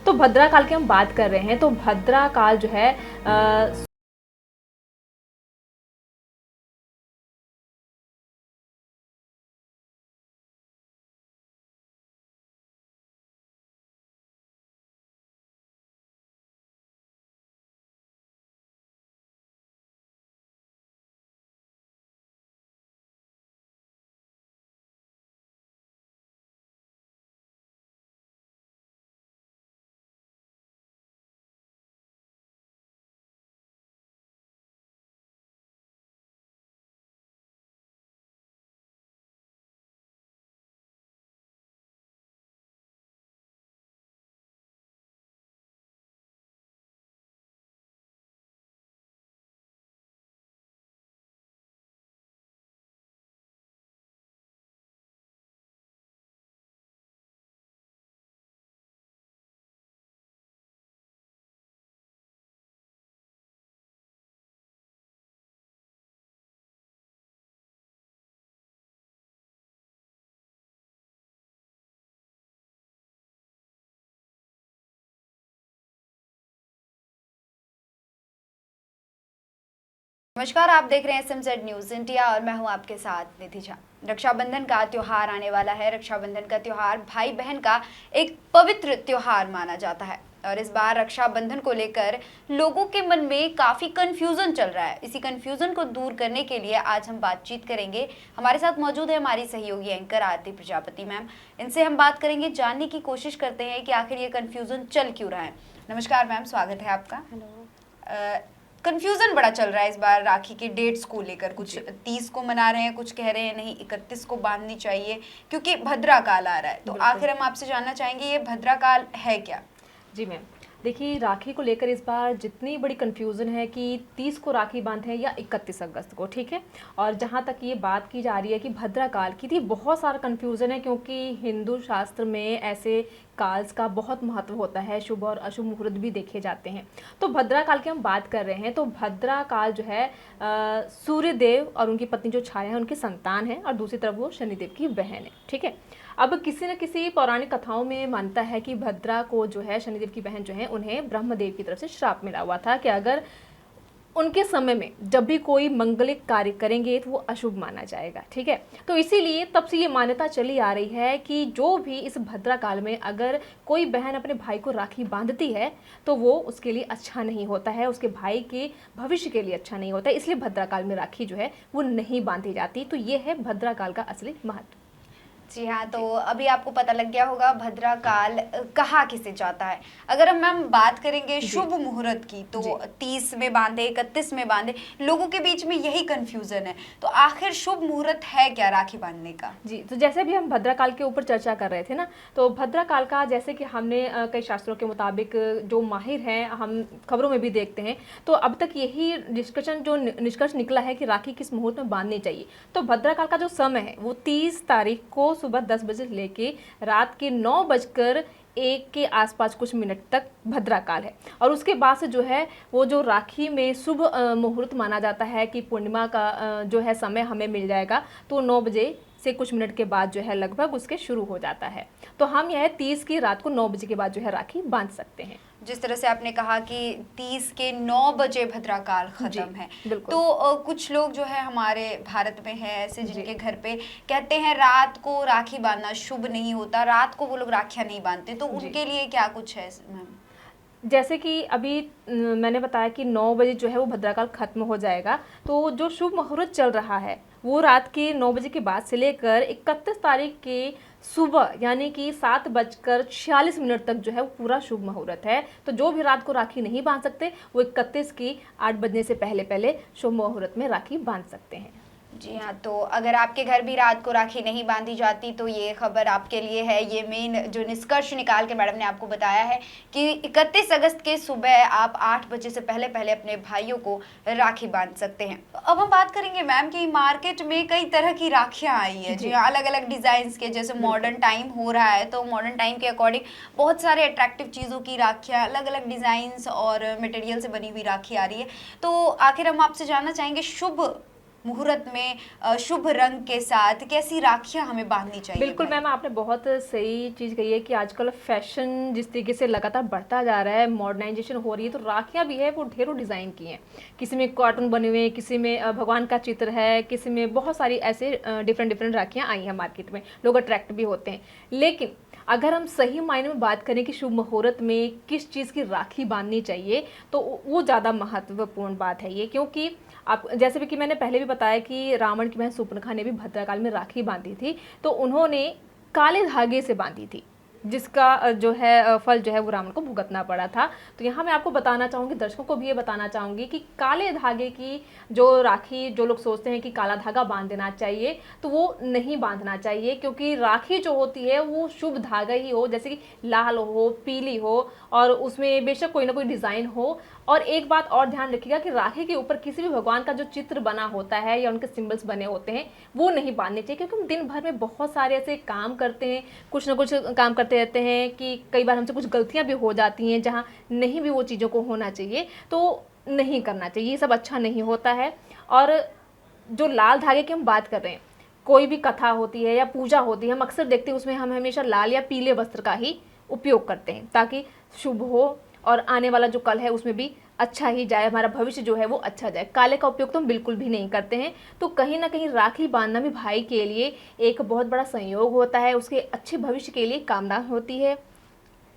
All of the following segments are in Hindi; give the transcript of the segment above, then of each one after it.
तो भद्रा काल की हम बात कर रहे हैं, तो भद्रा काल जो है नमस्कार, आप देख रहे हैं SMZ न्यूज इंडिया और मैं हूं आपके साथ निधि झा। रक्षाबंधन का त्योहार आने वाला है। रक्षाबंधन का त्योहार भाई बहन का एक पवित्र त्योहार माना जाता है और इस बार रक्षाबंधन को लेकर लोगों के मन में काफी कंफ्यूजन चल रहा है। इसी कंफ्यूजन को दूर करने के लिए आज हम बातचीत करेंगे। हमारे साथ मौजूद है हमारी सहयोगी एंकर आरती प्रजापति मैम। इनसे हम बात करेंगे, जानने की कोशिश करते हैं कि आखिर ये कंफ्यूजन चल क्यों रहा है। नमस्कार मैम, स्वागत है आपका। हेलो। कंफ्यूजन बड़ा चल रहा है इस बार राखी के डेट्स को लेकर। कुछ 30 को मना रहे हैं, कुछ कह रहे हैं नहीं 31 को बांधनी चाहिए क्योंकि भद्रा काल आ रहा है। तो आखिर हम आपसे जानना चाहेंगे ये भद्रा काल है क्या? जी मैम, देखिए राखी को लेकर इस बार जितनी बड़ी कंफ्यूजन है कि 30 को राखी बांधे या 31 अगस्त को, ठीक है। और जहाँ तक ये बात की जा रही है कि भद्रा काल की थी, बहुत सारा कंफ्यूजन है क्योंकि हिंदू शास्त्र में ऐसे काल्स का बहुत महत्व होता है, शुभ और अशुभ मुहूर्त भी देखे जाते हैं। तो भद्रा काल की हम बात कर रहे हैं, तो भद्रा काल जो है सूर्य देव और उनकी पत्नी जो छाया है उनकी संतान है और दूसरी तरफ वो शनिदेव की बहन है, ठीक है। अब किसी न किसी पौराणिक कथाओं में मानता है कि भद्रा को जो है शनिदेव की बहन जो है उन्हें ब्रह्मदेव की तरफ से श्राप मिला हुआ था कि अगर उनके समय में जब भी कोई मंगलिक कार्य करेंगे तो वो अशुभ माना जाएगा, ठीक है। तो इसीलिए तब से ये मान्यता चली आ रही है कि जो भी इस भद्रा काल में अगर कोई बहन अपने भाई को राखी बांधती है तो वो उसके लिए अच्छा नहीं होता है, उसके भाई के भविष्य के लिए अच्छा नहीं होता है। इसलिए भद्रा काल में राखी जो है वो नहीं बांधी जाती। तो ये है भद्रा काल का असली महत्व। जी हाँ, तो अभी आपको पता लग गया होगा भद्रा काल कहा किसे जाता है। अगर हम मैम बात करेंगे शुभ मुहूर्त की, तो 30 में बांधे 31 में बांधे, लोगों के बीच में यही कंफ्यूजन है। तो आखिर शुभ मुहूर्त है क्या राखी बांधने का? जी, तो जैसे भी हम भद्रा काल के ऊपर चर्चा कर रहे थे ना, तो भद्रा काल का जैसे कि हमने कई शास्त्रों के मुताबिक जो माहिर हैं, हम खबरों में भी देखते हैं, तो अब तक यही डिस्कशन जो निष्कर्ष निकला है कि राखी किस मुहूर्त में बांधनी चाहिए। तो भद्रा काल का जो समय है वो 30 तारीख को सुबह 10 बजे लेके रात के 9 बजकर 1 के आसपास कुछ मिनट तक भद्रा काल है। और उसके बाद से जो है वो जो राखी में शुभ मुहूर्त माना जाता है कि पूर्णिमा का जो है समय हमें मिल जाएगा, तो 9 बजे से कुछ मिनट के बाद जो है लगभग उसके शुरू हो जाता है। तो हम यह 30 की रात को 9 बजे के बाद जो है राखी बांध सकते हैं। जिस तरह से आपने कहा कि 30 के 9 बजे भद्रा काल खत्म है, तो कुछ लोग जो है हमारे भारत में है ऐसे जिनके घर पे कहते हैं रात को राखी बांधना शुभ नहीं होता, रात को वो लोग राखियां नहीं बांधते, तो उनके लिए क्या कुछ है मैम? जैसे कि अभी मैंने बताया कि 9 बजे जो है वो भद्रा काल खत्म हो जाएगा, तो जो शुभ मुहूर्त चल रहा है वो रात के 9 बजे के बाद से लेकर 31 तारीख के सुबह यानी कि 7 बजकर 46 मिनट तक जो है वो पूरा शुभ मुहूर्त है। तो जो भी रात को राखी नहीं बांध सकते वो 31 की 8 बजने से पहले पहले शुभ मुहूर्त में राखी बांध सकते हैं। जी हाँ, तो अगर आपके घर भी रात को राखी नहीं बांधी जाती तो ये खबर आपके लिए है। ये मेन जो निष्कर्ष निकाल के मैडम ने आपको बताया है कि 31 अगस्त के सुबह आप 8 बजे से पहले पहले अपने भाइयों को राखी बांध सकते हैं। तो अब हम बात करेंगे मैम कि मार्केट में कई तरह की राखियाँ आई है, जी हाँ, अलग अलग डिजाइन के। जैसे मॉडर्न टाइम हो रहा है तो मॉडर्न टाइम के अकॉर्डिंग बहुत सारे अट्रैक्टिव चीज़ों की राखियाँ, अलग अलग डिजाइन और मटेरियल से बनी हुई राखी आ रही है। तो आखिर हम आपसे जानना चाहेंगे शुभ मुहूर्त में शुभ रंग के साथ कैसी राखियां हमें बांधनी चाहिए? बिल्कुल मैम, आपने बहुत सही चीज़ कही है कि आजकल फैशन जिस तरीके से लगातार बढ़ता जा रहा है, मॉडर्नाइजेशन हो रही है, तो राखियाँ भी है वो ढेरों डिज़ाइन की हैं। किसी में कार्टून बने हुए हैं, किसी में भगवान का चित्र है, किसी में बहुत सारी ऐसे डिफरेंट डिफरेंट राखियाँ आई हैं मार्केट में, लोग अट्रैक्ट भी होते हैं। लेकिन अगर हम सही मायने में बात करें कि शुभ मुहूर्त में किस चीज़ की राखी बांधनी चाहिए, तो वो ज़्यादा महत्वपूर्ण बात है ये, क्योंकि आप जैसे भी कि मैंने पहले भी बताया कि रावण की बहन शूर्पणखा ने भी भद्रकाल में राखी बांधी थी, तो उन्होंने काले धागे से बांधी थी, जिसका जो है फल जो है वो रावण को भुगतना पड़ा था। तो यहाँ मैं आपको बताना चाहूँगी, दर्शकों को भी ये बताना चाहूँगी कि काले धागे की जो राखी, जो लोग सोचते हैं कि काला धागा बांध देना चाहिए, तो वो नहीं बांधना चाहिए, क्योंकि राखी जो होती है वो शुभ धागा ही हो, जैसे कि लाल हो, पीली हो, और उसमें बेशक कोई ना कोई डिज़ाइन हो। और एक बात और ध्यान रखिएगा कि राखी के ऊपर किसी भी भगवान का जो चित्र बना होता है या उनके सिंबल्स बने होते हैं वो नहीं बांधने चाहिए, क्योंकि हम दिन भर में बहुत सारे ऐसे काम करते हैं, कुछ ना कुछ काम करते रहते हैं कि कई बार हमसे कुछ गलतियां भी हो जाती हैं जहां नहीं भी वो चीज़ों को होना चाहिए, तो नहीं करना चाहिए, ये सब अच्छा नहीं होता है। और जो लाल धागे की हम बात कर रहे हैं, कोई भी कथा होती है या पूजा होती है, हम अक्सर देखते हैं उसमें हम हमेशा लाल या पीले वस्त्र का ही उपयोग करते हैं, ताकि शुभ हो और आने वाला जो कल है उसमें भी अच्छा ही जाए, हमारा भविष्य जो है वो अच्छा जाए। काले का उपयोग तो हम बिल्कुल भी नहीं करते हैं। तो कहीं ना कहीं राखी बांधना भी भाई के लिए एक बहुत बड़ा संयोग होता है, उसके अच्छे भविष्य के लिए कामना होती है,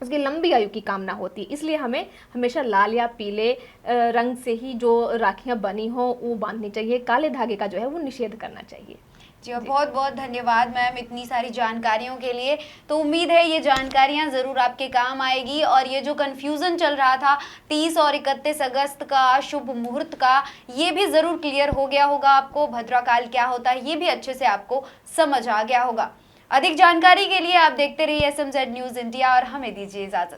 उसकी लंबी आयु की कामना होती है। इसलिए हमें हमेशा लाल या पीले रंग से ही जो राखियाँ बनी हो वो बांधनी चाहिए, काले धागे का जो है वो निषेध करना चाहिए। जी, बहुत बहुत धन्यवाद मैम इतनी सारी जानकारियों के लिए। तो उम्मीद है ये जानकारियां ज़रूर आपके काम आएगी, और ये जो कन्फ्यूज़न चल रहा था 30 और 31 अगस्त का शुभ मुहूर्त का, ये भी ज़रूर क्लियर हो गया होगा आपको। भद्राकाल क्या होता है ये भी अच्छे से आपको समझ आ गया होगा। अधिक जानकारी के लिए आप देखते रहिए SMZ न्यूज़ इंडिया और हमें दीजिए इजाज़त।